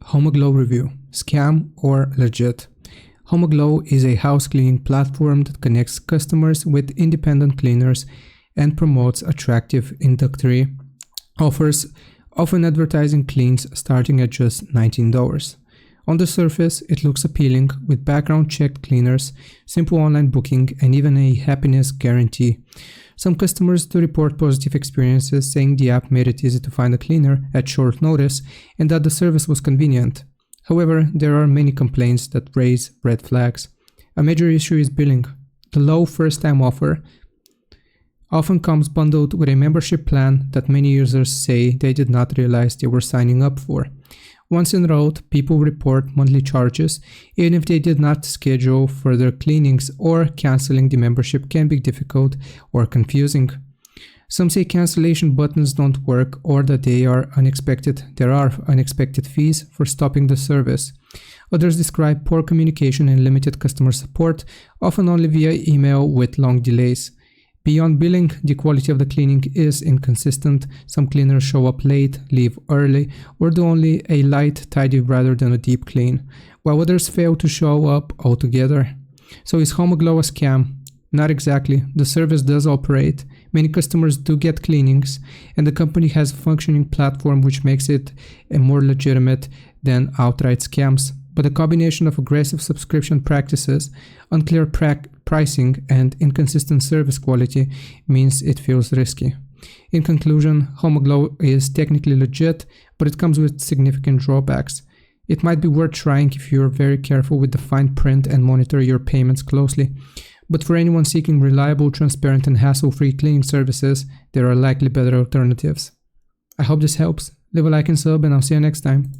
Homeaglow review: scam or legit? Homeaglow is a house cleaning platform that connects customers with independent cleaners and promotes attractive introductory offers, often advertising cleans starting at just $19. On the surface, it looks appealing with background-checked cleaners, simple online booking, and even a happiness guarantee. Some customers do report positive experiences, saying the app made it easy to find a cleaner at short notice and that the service was convenient. However, there are many complaints that raise red flags. A major issue is billing. The low first-time offer often comes bundled with a membership plan that many users say they did not realize they were signing up for. Once enrolled, people report monthly charges, even if they did not schedule further cleanings, or canceling the membership can be difficult or confusing. Some say cancellation buttons don't work or that there are unexpected fees for stopping the service. Others describe poor communication and limited customer support, often only via email with long delays. Beyond billing, the quality of the cleaning is inconsistent. Some cleaners show up late, leave early, or do only a light tidy rather than a deep clean, while others fail to show up altogether. So is Homeaglow a scam? Not exactly. The service does operate. Many customers do get cleanings, and the company has a functioning platform which makes it more legitimate than outright scams. But a combination of aggressive subscription practices, unclear pricing, and inconsistent service quality means it feels risky. In conclusion, Homeaglow is technically legit, but it comes with significant drawbacks. It might be worth trying if you're very careful with the fine print and monitor your payments closely. But for anyone seeking reliable, transparent, and hassle-free cleaning services, there are likely better alternatives. I hope this helps. Leave a like and sub, and I'll see you next time.